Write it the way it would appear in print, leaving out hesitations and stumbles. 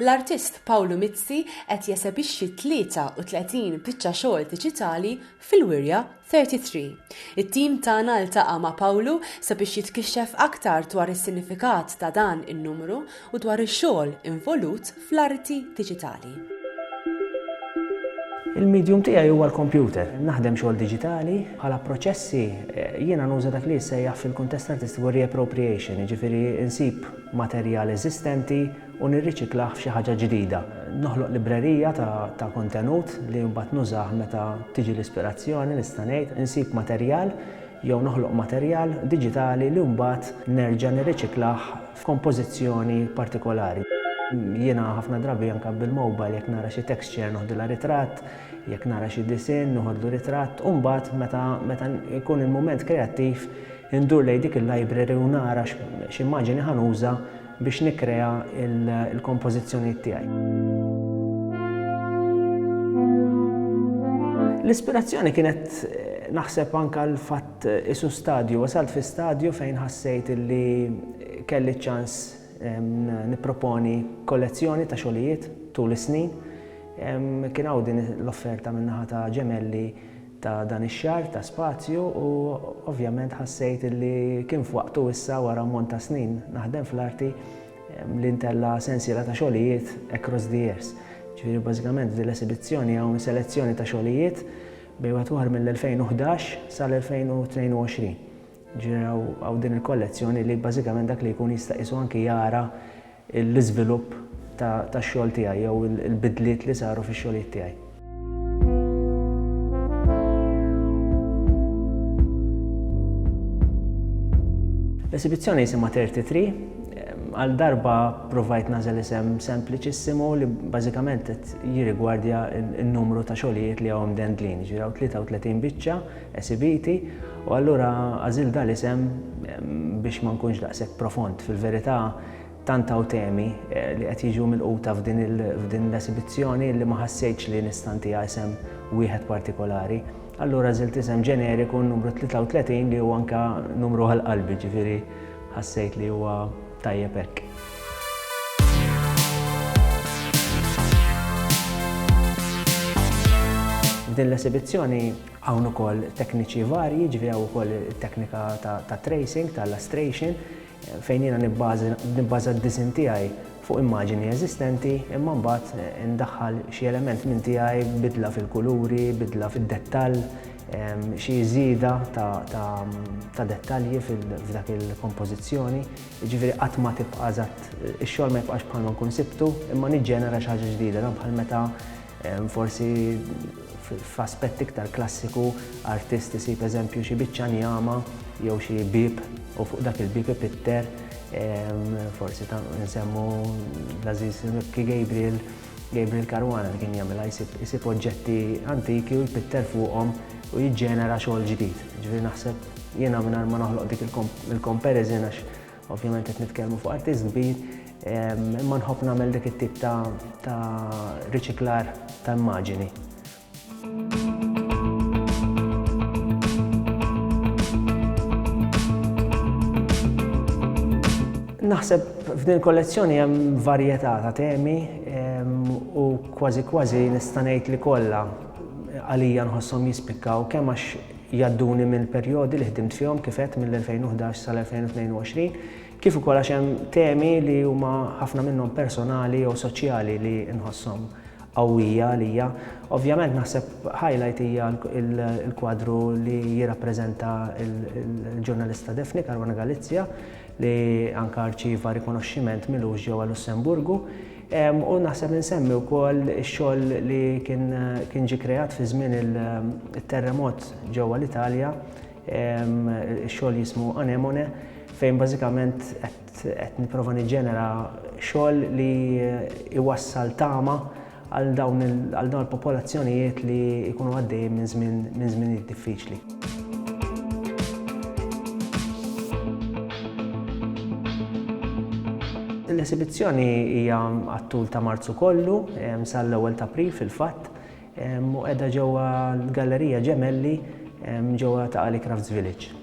L-artist Paolo Mizzi qed jesebixxi 33 biċċa xogħol diġitali fil-Wirja 33. It-tim tagħna ltaqa' ma' Paolo sabiex jitkixxef aktar dwar is-sinifikat ta' dan in-numru u dwar ix-xogħol involut fl-arti diġitali. Il-medium tiegħi huwa l-computer. Naħdem xogħol diġitali bħala proċessi jiena nuża dak li jsejjaħ fil-kuntest artistiku reappropriation, jiġifieri insib materjal eżistenti u nirriċiklah f'xi ħaġa ġdida. Noħloq librerija ta' kontenut li mbagħad nużah meta tiġi l-ispirazzjoni nista' ngħid, insib materjal jew noħloq materjal diġitali li mbagħad nerġa' nirriċiklah f'kompożizzjoni partikolari. Jiena ħafna drabi anke bil-mobile jekk nara xi texture noħdilha ritratt, jekk nara xi disinn noħodlu ritratt, u mbagħad meta jkun il-mument kreattiv indur lejn dik il-library u nara x'immaġini ħanuża biex nikkrea il-kompożizzjonijiet tiegħi. L-ispirazzjoni kienet naħseb anke l-fatt isu stadju, wasalt fi stadju fejn ħassejt illi kelli ċans nipproponi kollezzjoni ta' xogħlijiet tul is-snin. Kien hawn din l-offerta min-naħa ta' Ġemelli ta' dan ix-xahar ta' spazju u ovvjament ħassejt li kien f'waqtu issa wara ammont ta' snin naħdem fl-arti li ntella sensiela ta' xogħlijiet across the years. Ġifieri bażikament din l-esibizzjoni hawn selezzjoni ta' xogħlijiet bejn wieħed mill-2011 sal-2022. Għaw din il-kollezzjoni li bażikament dak li jkun jista' qisu anke jara l-iżvilupp tax-xogħol tiegħi jew il-bidliet li saru fix-xogħlijiet tiegħi. L-esibizzjoni jisimha 33, għal darba provajt nażel isem sempliċissimu li bażikament qed jirrigwardja n-numru ta' xogħlijiet li hawn mdendlin, ġiraw 33 biċċa esibiti. U allura għażil dan l-isem biex ma nkunx daqshekk profond. Fil-verità tant hawn temi li qed jiġu milquta f'din l-esibizzjoni li ma ħassejtx li nista' ntiha isem wieħed partikolari. Allura għażilt isem ġeneriku numru 33 li huwa anke numru għall-qalbi, ġifieri ħassejt li huwa tajjeb hekk. Din l-esibizzjoni hawn ukoll tekniċi varji, ġifieri hawn ukoll teknika ta' tracing, ta' illustration, fejn jiena nibbaża d-disinn tiegħi fuq immaġini eżistenti, imma mbagħad indaħħal xi element minn tiegħi bidla fil-kuluri, bidla fid-dettall, xi żieda ta' dettalji f'dak il-kompożizzjoni. Ġifieri qatt ma tibqa' eżatt ix-xogħol ma jibqax bħalma nkun sibtu, imma niġġenera xi ħaġa ġdida bħal meta forsi f'aspett iktar klassiku artist isib eżempju xi biċċa njama jew xi bib u fuq dak il-bib ipitter forsi nsemmu l-Aziz Gabriel Caruana li kien jagħmilha jsib oġġetti antiki u jpitter fuqhom u jiġġenera xogħol ġdid. Ġifieri naħseb jiena mingħajr ma noħloq dik il-comparison għax ovvjament qed nitkellmu fuq artist kbir, imma nħobb nagħmel dik it-tip ta' riċiklar ta' immaġini. Naħseb f'din il-kollezzjoni hemm varjetà ta' temi u kważi nista' ngħid li kollha għalija nħosshom jispikkaw kemm għax jgħadduni minn perjodi li ħdimt fihom kif qed mill-2011 sal-2022, kif ukoll għax hemm temi li huma ħafna minnhom personali jew soċjali li nħosshom qawwija għalija. Ovvjament naħseb highlight hija l-kwadru li jirrappreżenta l-ġurnalista Defni Caruana Galizia li anke arċieva rikonoxximent milux ġewwa Lussemburgu. U naħseb insemmi wkoll ix-xogħol li kien ġie kreat fi żmien it-terremot ġewwa l-Italja, ix-xogħol jismu Anemone, fejn bażikament qed nipprova niġġenera xogħol li iwassal tama għal dawn il-popolazzjonijiet li jkunu għaddejjin minn żminijiet diffiċli. L-esibizzjoni hija għat-tul ta' Marzu kollu, sal-ewwel ta' April fil-fatt, u qiegħda ġewwa l-Gallerija Ġemelli ġewwa ta' Ali Crafts Village.